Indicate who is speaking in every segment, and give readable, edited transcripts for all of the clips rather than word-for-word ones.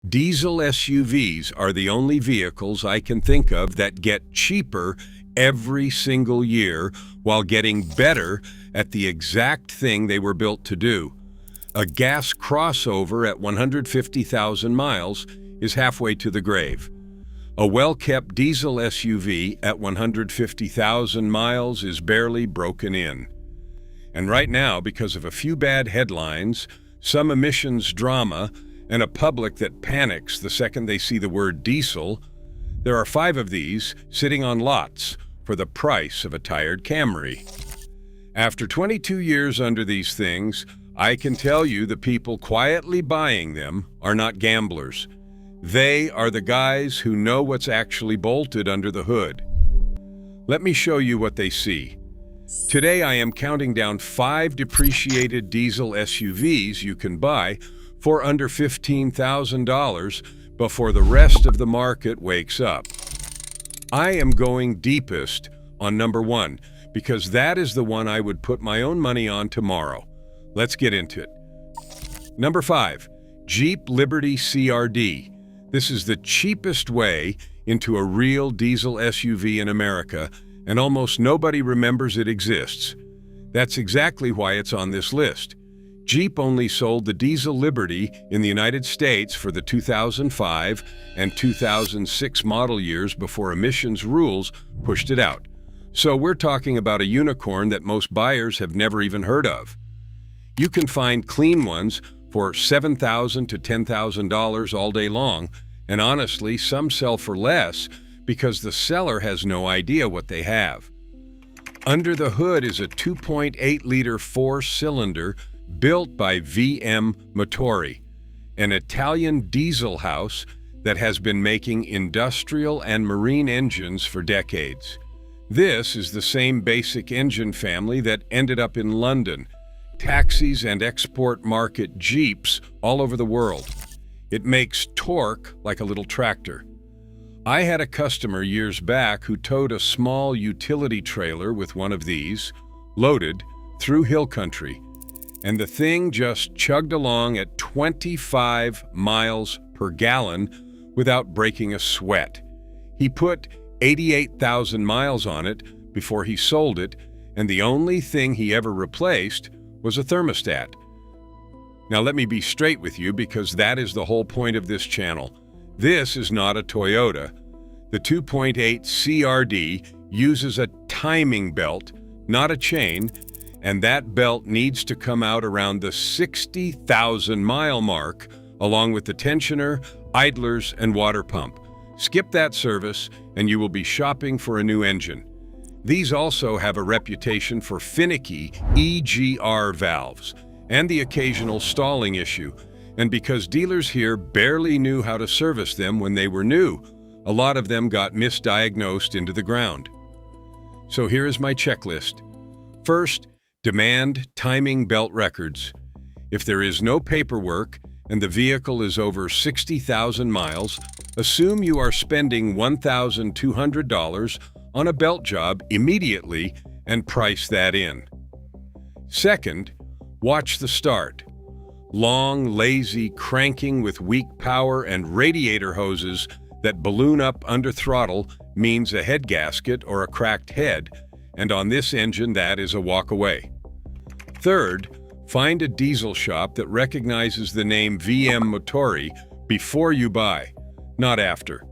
Speaker 1: Diesel SUVs are the only vehicles I can think of that get cheaper every single year while getting better at the exact thing they were built to do. A gas crossover at 150,000 miles is halfway to the grave. A well-kept diesel SUV at 150,000 miles is barely broken in. And right now, because of a few bad headlines, some emissions drama, and a public that panics the second they see the word diesel, there are 5 of these sitting on lots for the price of a tired Camry. After 22 years under these things, I can tell you the people quietly buying them are not gamblers. They are the guys who know what's actually bolted under the hood. Let me show you what they see. Today I am counting down 5 depreciated diesel SUVs you can buy for under $15,000 before the rest of the market wakes up. I am going deepest on number 1 because that is the one I would put my own money on tomorrow. Let's get into it. Number 5, Jeep Liberty CRD. This is the cheapest way into a real diesel SUV in America, and almost nobody remembers it exists. That's exactly why it's on this list. Jeep only sold the diesel Liberty in the United States for the 2005 and 2006 model years before emissions rules pushed it out. So we're talking about a unicorn that most buyers have never even heard of. You can find clean ones for $7,000 to $10,000 all day long, and honestly, some sell for less because the seller has no idea what they have. Under the hood is a 2.8-liter 4-cylinder built by BMW Motori, an Italian diesel house that has been making industrial and marine engines for decades. This is the same basic engine family that ended up in London, taxis and export market Jeeps all over the world. It makes torque like a little tractor. I had a customer years back who towed a small utility trailer with one of these, loaded, through hill country, and the thing just chugged along at 25 miles per gallon without breaking a sweat. He put 88,000 miles on it before he sold it, and the only thing he ever replaced was a thermostat. Now let me be straight with you because that is the whole point of this channel. This is not a Toyota. The 2.8 CRD uses a timing belt, not a chain, and that belt needs to come out around the 60,000 mile mark, along with the tensioner, idlers, and water pump. Skip that service, and you will be shopping for a new engine. These also have a reputation for finicky EGR valves and the occasional stalling issue, and because dealers here barely knew how to service them when they were new, a lot of them got misdiagnosed into the ground. So here is my checklist. First, demand timing belt records. If there is no paperwork and the vehicle is over 60,000 miles, assume you are spending $1,200 on a belt job immediately and price that in. Second, watch the start. Long, lazy cranking with weak power and radiator hoses that balloon up under throttle means a head gasket or a cracked head, and on this engine that is a walk away. Third, find a diesel shop that recognizes the name BMW Motori before you buy, not after.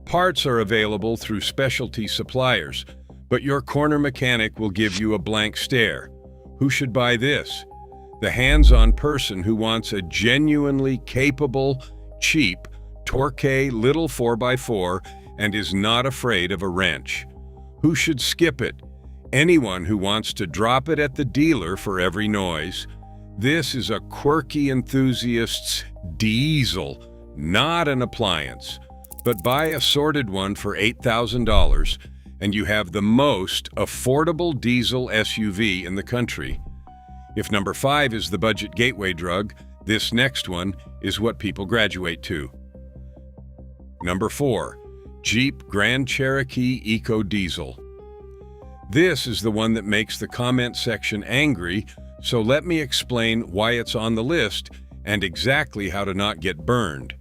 Speaker 1: Parts are available through specialty suppliers, but your corner mechanic will give you a blank stare. Who should buy this? The hands-on person who wants a genuinely capable, cheap, torque little 4x4 and is not afraid of a wrench. Who should skip it? Anyone who wants to drop it at the dealer for every noise. This is a quirky enthusiast's diesel, not an appliance. But buy a sorted one for $8,000 and you have the most affordable diesel SUV in the country. If number 5 is the budget gateway drug, this next one is what people graduate to. Number 4, Jeep Grand Cherokee EcoDiesel. This is the one that makes the comment section angry, so let me explain why it's on the list and exactly how to not get burned.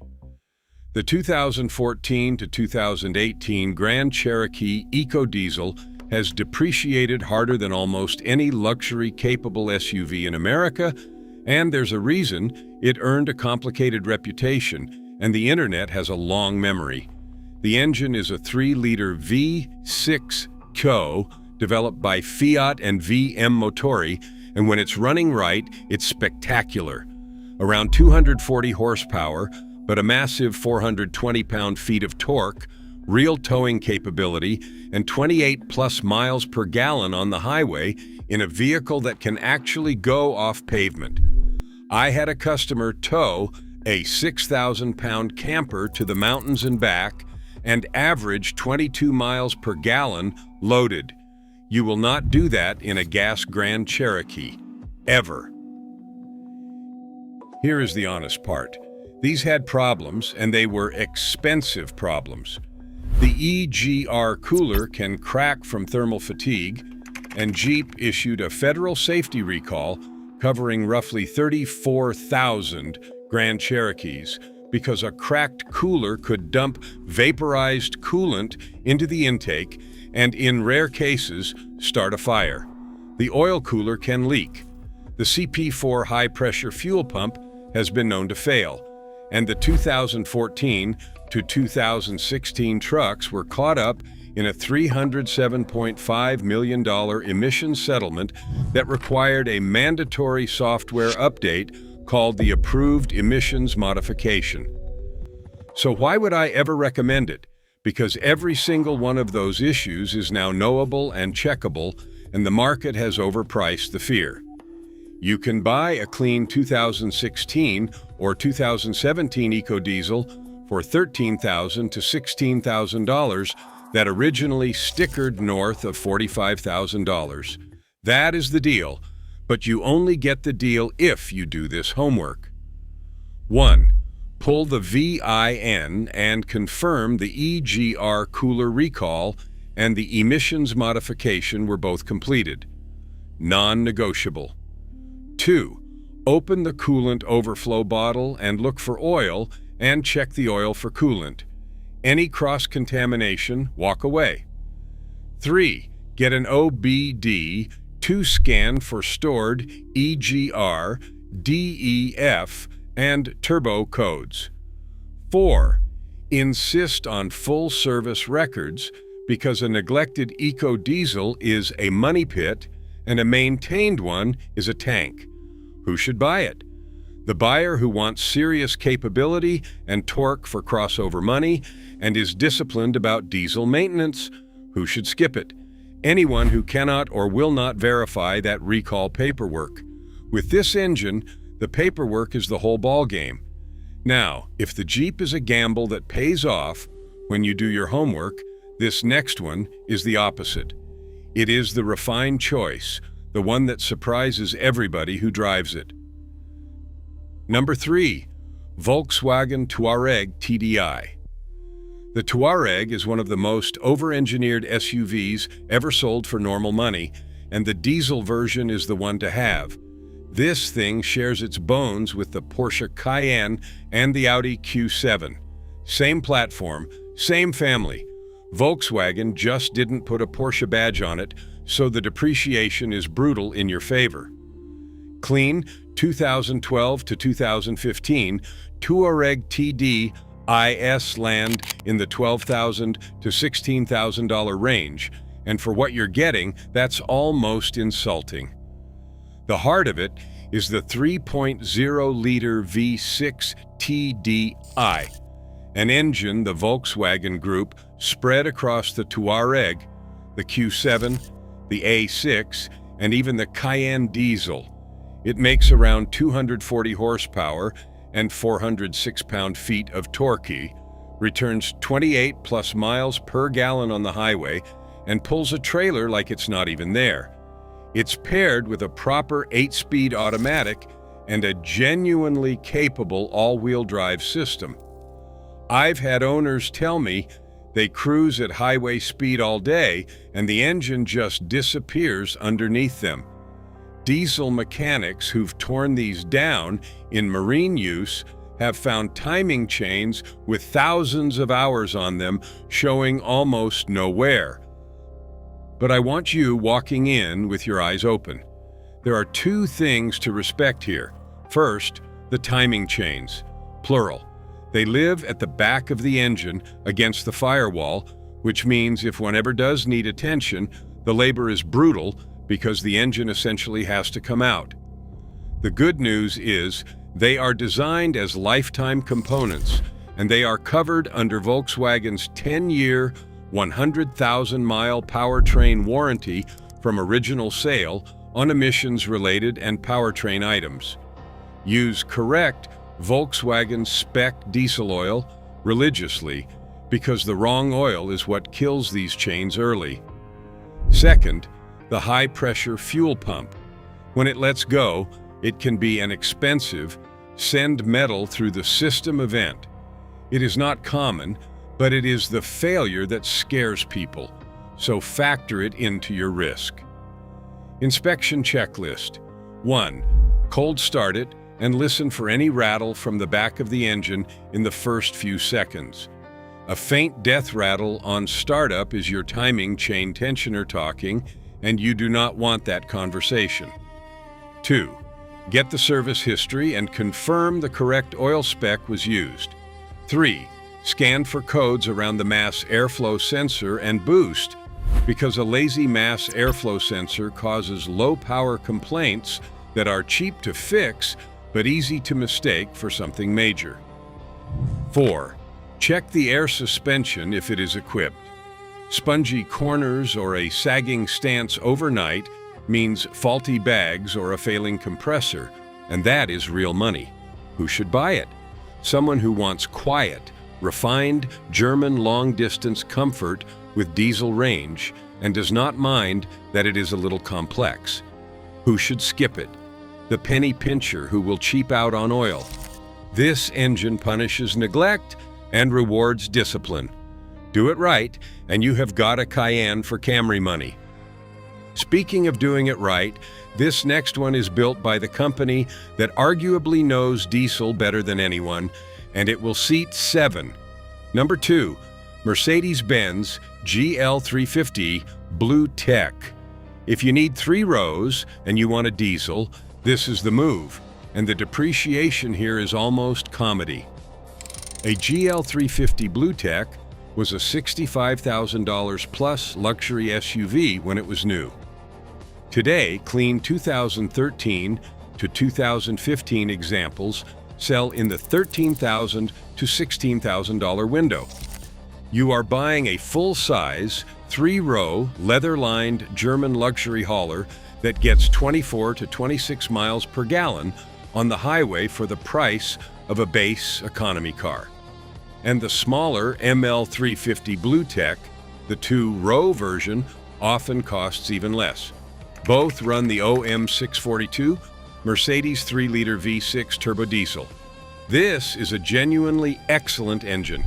Speaker 1: The 2014 to 2018 Grand Cherokee EcoDiesel has depreciated harder than almost any luxury-capable SUV in America, and there's a reason. It earned a complicated reputation, and the internet has a long memory. The engine is a 3-liter V6 Co. developed by Fiat and VM Motori, and when it's running right, it's spectacular. Around 240 horsepower, but a massive 420 pound-feet of torque, real towing capability, and 28+ miles per gallon on the highway in a vehicle that can actually go off pavement. I had a customer tow a 6,000-pound camper to the mountains and back and average 22 miles per gallon loaded. You will not do that in a gas Grand Cherokee, ever. Here is the honest part. These had problems, and they were expensive problems. The EGR cooler can crack from thermal fatigue, and Jeep issued a federal safety recall covering roughly 34,000 Grand Cherokees because a cracked cooler could dump vaporized coolant into the intake and, in rare cases, start a fire. The oil cooler can leak. The CP4 high-pressure fuel pump has been known to fail, and the 2014 to 2016 trucks were caught up in a $307.5 million emissions settlement that required a mandatory software update called the Approved Emissions Modification. So why would I ever recommend it? Because every single one of those issues is now knowable and checkable, and the market has overpriced the fear. You can buy a clean 2016 or 2017 EcoDiesel for $13,000 to $16,000 that originally stickered north of $45,000. That is the deal, but you only get the deal if you do this homework. 1. Pull the VIN and confirm the EGR cooler recall and the emissions modification were both completed. Non-negotiable. 2. Open the coolant overflow bottle and look for oil and check the oil for coolant. Any cross-contamination, walk away. 3. Get an OBD2 scan for stored EGR, DEF, and turbo codes. 4. Insist on full service records because a neglected EcoDiesel is a money pit and a maintained one is a tank. Who should buy it? The buyer who wants serious capability and torque for crossover money and is disciplined about diesel maintenance. Who should skip it? Anyone who cannot or will not verify that recall paperwork. With this engine, the paperwork is the whole ballgame. Now, if the Jeep is a gamble that pays off when you do your homework, this next one is the opposite. It is the refined choice, the one that surprises everybody who drives it. Number 3. Volkswagen Touareg TDI. The Touareg is one of the most over-engineered SUVs ever sold for normal money, and the diesel version is the one to have. This thing shares its bones with the Porsche Cayenne and the Audi Q7. Same platform, same family. Volkswagen just didn't put a Porsche badge on it, so the depreciation is brutal in your favor. Clean 2012 to 2015 Touareg TDI land in the $12,000 to $16,000 range, and for what you're getting, that's almost insulting. The heart of it is the 3.0-liter V6 TDI, an engine the Volkswagen Group spread across the Touareg, the Q7, the A6, and even the Cayenne diesel. It makes around 240 horsepower and 406 pound-feet of torque, returns 28+ miles per gallon on the highway, and pulls a trailer like it's not even there. It's paired with a proper 8-speed automatic and a genuinely capable all-wheel drive system. I've had owners tell me they cruise at highway speed all day and the engine just disappears underneath them. Diesel mechanics who've torn these down in marine use have found timing chains with thousands of hours on them showing almost no wear. But I want you walking in with your eyes open. There are two things to respect here. First, the timing chains, plural. They live at the back of the engine against the firewall, which means if one ever does need attention, the labor is brutal because the engine essentially has to come out. The good news is they are designed as lifetime components, and they are covered under Volkswagen's 10-year, 100,000-mile powertrain warranty from original sale on emissions-related and powertrain items. Use correct Volkswagen spec diesel oil religiously because the wrong oil is what kills these chains early. Second, the high-pressure fuel pump. When it lets go, it can be an expensive, send metal through the system event. It is not common, but it is the failure that scares people, so factor it into your risk. Inspection checklist. 1. Cold start it and listen for any rattle from the back of the engine in the first few seconds. A faint death rattle on startup is your timing chain tensioner talking, and you do not want that conversation. 2. Get the service history and confirm the correct oil spec was used. 3. Scan for codes around the mass airflow sensor and boost, because a lazy mass airflow sensor causes low-power complaints that are cheap to fix but easy to mistake for something major. 4. Check the air suspension if it is equipped. Spongy corners or a sagging stance overnight means faulty bags or a failing compressor, and that is real money. Who should buy it? Someone who wants quiet, refined German long-distance comfort with diesel range and does not mind that it is a little complex. Who should skip it? The penny pincher who will cheap out on oil. This engine punishes neglect and rewards discipline. Do it right, and you have got a Cayenne for Camry money. Speaking of doing it right, this next one is built by the company that arguably knows diesel better than anyone, and it will seat 7. Number 2, Mercedes-Benz GL 350 BlueTec. If you need 3 rows and you want a diesel, this is the move, and the depreciation here is almost comedy. A GL 350 BlueTec was a $65,000 plus luxury SUV when it was new. Today, clean 2013 to 2015 examples sell in the $13,000 to $16,000 window. You are buying a full-size, 3-row, leather-lined German luxury hauler that gets 24 to 26 miles per gallon on the highway for the price of a base economy car. And the smaller ML350 BlueTec, the 2-row version, often costs even less. Both run the OM642 Mercedes 3-liter V6 turbo diesel. This is a genuinely excellent engine.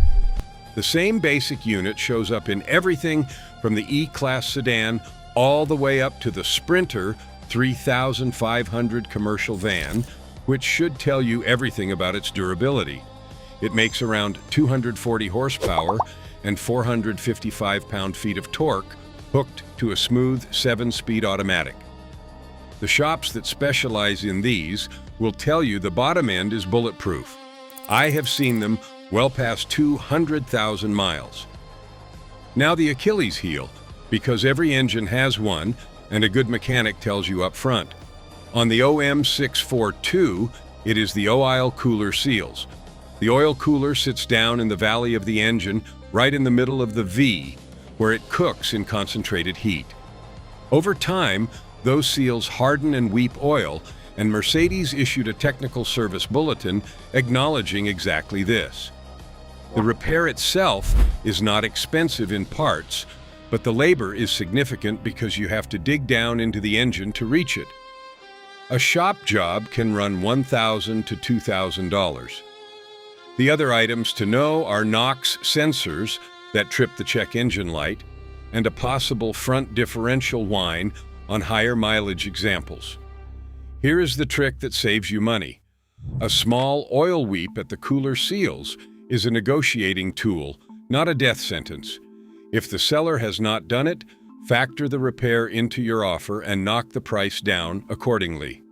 Speaker 1: The same basic unit shows up in everything from the E-Class sedan all the way up to the Sprinter 3,500 commercial van, which should tell you everything about its durability. It makes around 240 horsepower and 455 pound-feet of torque hooked to a smooth 7-speed automatic. The shops that specialize in these will tell you the bottom end is bulletproof. I have seen them well past 200,000 miles. Now the Achilles heel, because every engine has one and a good mechanic tells you up front. On the OM642, it is the oil cooler seals. The oil cooler sits down in the valley of the engine, right in the middle of the V, where it cooks in concentrated heat. Over time, those seals harden and weep oil, and Mercedes issued a technical service bulletin acknowledging exactly this. The repair itself is not expensive in parts, but the labor is significant because you have to dig down into the engine to reach it. A shop job can run $1,000 to $2,000. The other items to know are NOx sensors that trip the check engine light, and a possible front differential whine on higher mileage examples. Here is the trick that saves you money. A small oil weep at the cooler seals is a negotiating tool, not a death sentence. If the seller has not done it, factor the repair into your offer and knock the price down accordingly.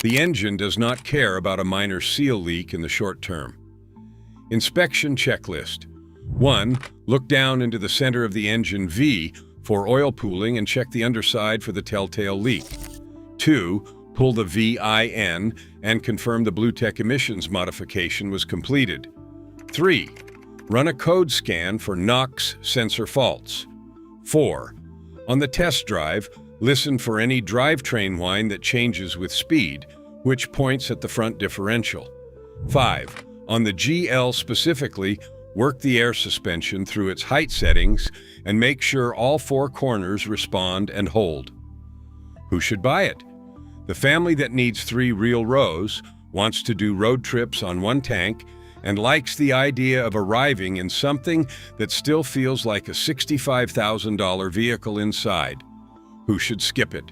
Speaker 1: The engine does not care about a minor seal leak in the short term. Inspection checklist. 1. Look down into the center of the engine V for oil pooling and check the underside for the telltale leak. 2. Pull the VIN and confirm the BlueTec emissions modification was completed. 3. Run a code scan for NOx sensor faults. 4. On the test drive, listen for any drivetrain whine that changes with speed, which points at the front differential. 5. On the GL specifically, work the air suspension through its height settings and make sure all 4 corners respond and hold. Who should buy it? The family that needs 3 real rows, wants to do road trips on 1 tank, and likes the idea of arriving in something that still feels like a $65,000 vehicle inside. Who should skip it?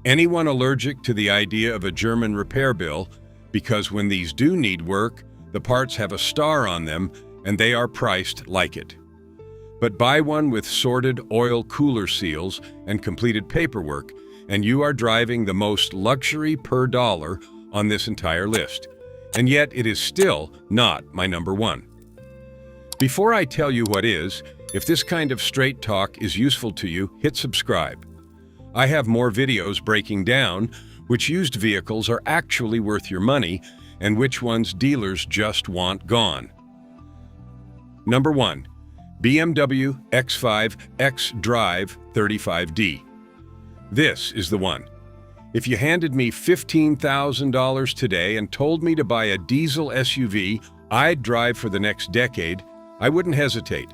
Speaker 1: Anyone allergic to the idea of a German repair bill, because when these do need work, the parts have a star on them and they are priced like it. But buy one with sorted oil cooler seals and completed paperwork, and you are driving the most luxury per dollar on this entire list. And yet it is still not my number 1. Before I tell you what is, if this kind of straight talk is useful to you, hit subscribe. I have more videos breaking down which used vehicles are actually worth your money and which ones dealers just want gone. Number 1. BMW X5 xDrive 35D. This is the one. If you handed me $15,000 today and told me to buy a diesel SUV I'd drive for the next decade, I wouldn't hesitate.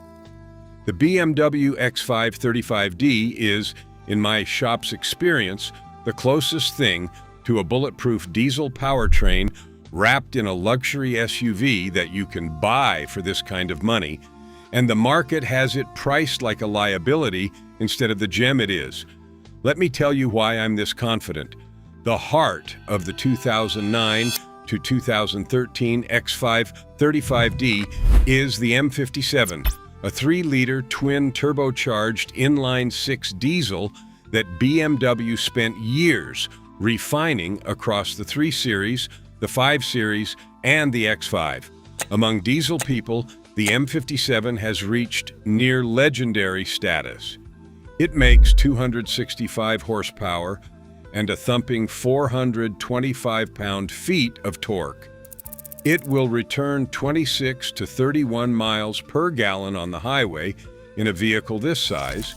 Speaker 1: The BMW X5 35D is, in my shop's experience, the closest thing to a bulletproof diesel powertrain wrapped in a luxury SUV that you can buy for this kind of money, and the market has it priced like a liability instead of the gem it is. Let me tell you why I'm this confident. The heart of the 2009 to 2013 X5 35D is the M57, a 3-liter twin turbocharged inline-6 diesel that BMW spent years refining across the 3 Series, the 5 Series, and the X5. Among diesel people, the M57 has reached near legendary status. It makes 265 horsepower and a thumping 425 pound-feet of torque. It will return 26 to 31 miles per gallon on the highway in a vehicle this size,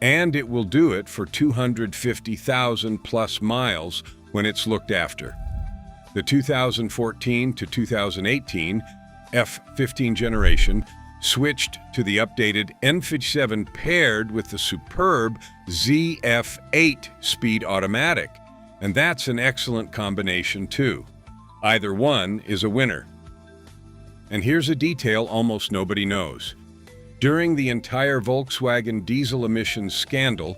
Speaker 1: and it will do it for 250,000 plus miles when it's looked after. The 2014 to 2018 F15 generation switched to the updated N57 paired with the superb ZF8 speed automatic, and that's an excellent combination too. Either one is a winner. And here's a detail almost nobody knows. During the entire Volkswagen diesel emissions scandal,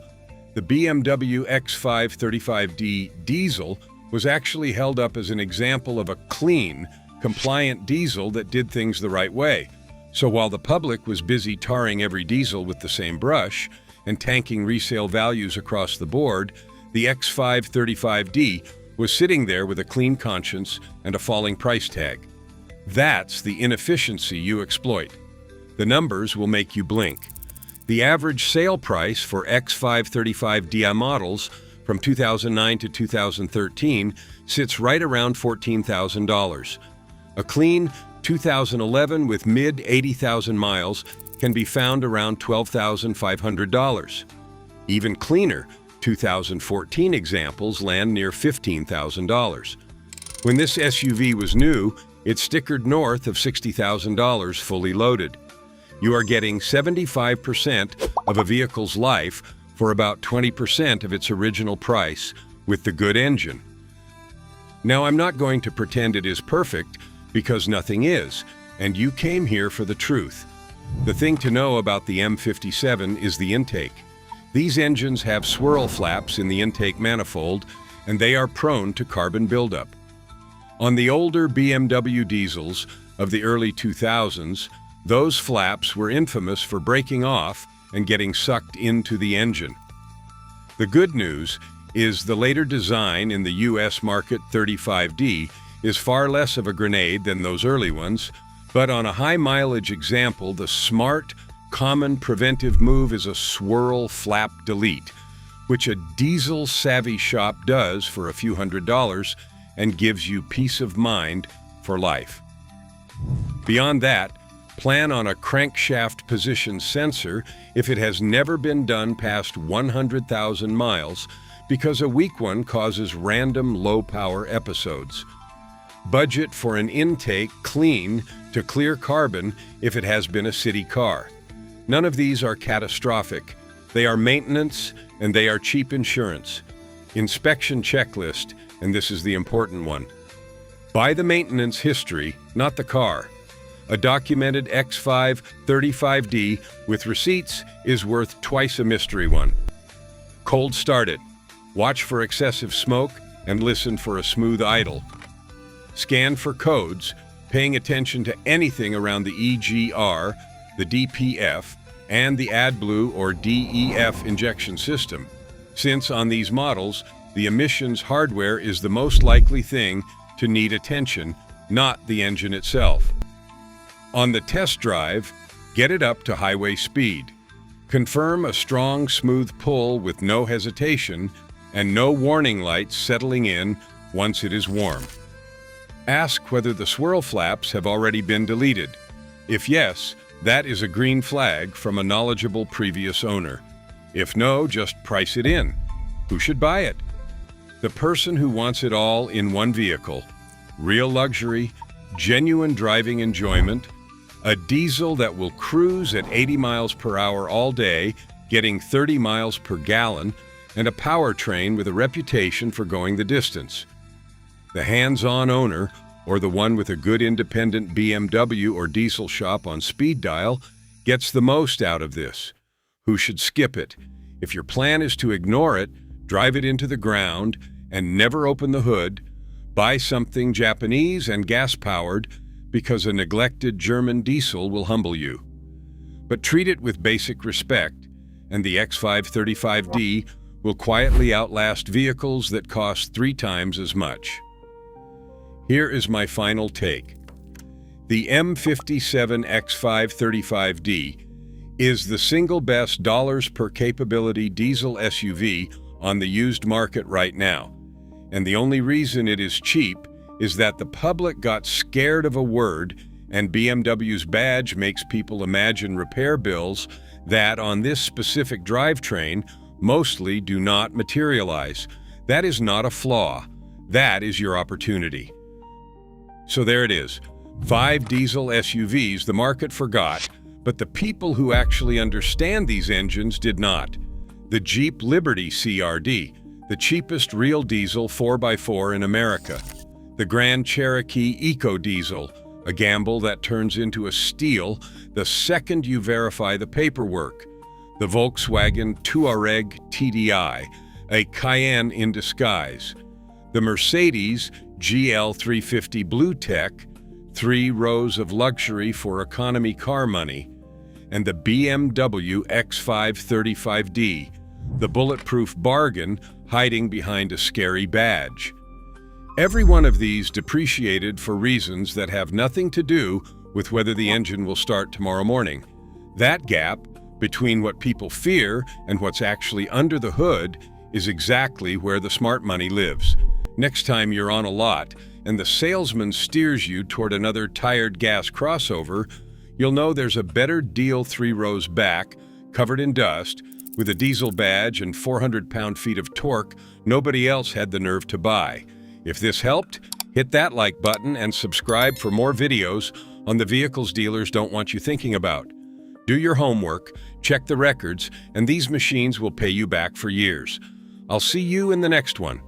Speaker 1: the BMW X5 35D diesel was actually held up as an example of a clean, compliant diesel that did things the right way. So while the public was busy tarring every diesel with the same brush and tanking resale values across the board, the X5 35D was sitting there with a clean conscience and a falling price tag. That's the inefficiency you exploit. The numbers will make you blink. The average sale price for X5 35DI models from 2009 to 2013 sits right around $14,000. A clean 2011 with mid 80,000 miles can be found around $12,500. Even cleaner 2014 examples land near $15,000. When this SUV was new, it stickered north of $60,000 fully loaded. You are getting 75% of a vehicle's life for about 20% of its original price with the good engine. Now, I'm not going to pretend it is perfect, because nothing is, and you came here for the truth. The thing to know about the M57 is the intake. These engines have swirl flaps in the intake manifold, and they are prone to carbon buildup. On the older BMW diesels of the early 2000s, those flaps were infamous for breaking off and getting sucked into the engine. The good news is the later design in the US market 35D is far less of a grenade than those early ones, but on a high-mileage example, the smart, common preventive move is a swirl flap delete, which a diesel-savvy shop does for a few $100s and gives you peace of mind for life. Beyond that, plan on a crankshaft position sensor if it has never been done past 100,000 miles, because a weak one causes random low-power episodes. Budget for an intake clean to clear carbon if it has been a city car. None of these are catastrophic. They are maintenance and they are cheap insurance. Inspection checklist, and this is the important one. Buy the maintenance history, not the car. A documented X5 35D with receipts is worth twice a mystery one. Cold start it. Watch for excessive smoke and listen for a smooth idle. Scan for codes, paying attention to anything around the EGR, the DPF, and the AdBlue or DEF injection system, since on these models, the emissions hardware is the most likely thing to need attention, not the engine itself. On the test drive, get it up to highway speed. Confirm a strong, smooth pull with no hesitation and no warning lights settling in once it is warm. Ask whether the swirl flaps have already been deleted. If yes, that is a green flag from a knowledgeable previous owner. If no, just price it in. Who should buy it? The person who wants it all in one vehicle. Real luxury, genuine driving enjoyment, a diesel that will cruise at 80 miles per hour all day, getting 30 miles per gallon, and a powertrain with a reputation for going the distance. The hands-on owner, or the one with a good independent BMW or diesel shop on speed dial, gets the most out of this. Who should skip it? If your plan is to ignore it, drive it into the ground, and never open the hood, buy something Japanese and gas-powered, because a neglected German diesel will humble you. But treat it with basic respect, and the X5 35D will quietly outlast vehicles that cost 3 times as much. Here is my final take. The M57 X5 35D is the single best dollars per capability diesel SUV on the used market right now. And the only reason it is cheap is that the public got scared of a word, and BMW's badge makes people imagine repair bills that, on this specific drivetrain, mostly do not materialize. That is not a flaw. That is your opportunity. So there it is. 5 diesel SUVs the market forgot, but the people who actually understand these engines did not. The Jeep Liberty CRD, the cheapest real diesel 4x4 in America. The Grand Cherokee EcoDiesel, a gamble that turns into a steal the second you verify the paperwork. The Volkswagen Touareg TDI, a Cayenne in disguise. The Mercedes GL 350 BlueTec, 3 rows of luxury for economy car money. And the BMW X5 35D, the bulletproof bargain hiding behind a scary badge. Every one of these depreciated for reasons that have nothing to do with whether the engine will start tomorrow morning. That gap between what people fear and what's actually under the hood is exactly where the smart money lives. Next time you're on a lot and the salesman steers you toward another tired gas crossover, you'll know there's a better deal 3 rows back, covered in dust, with a diesel badge and 400 pound-feet of torque nobody else had the nerve to buy. If this helped, hit that like button and subscribe for more videos on the vehicles dealers don't want you thinking about. Do your homework, check the records, and these machines will pay you back for years. I'll see you in the next one.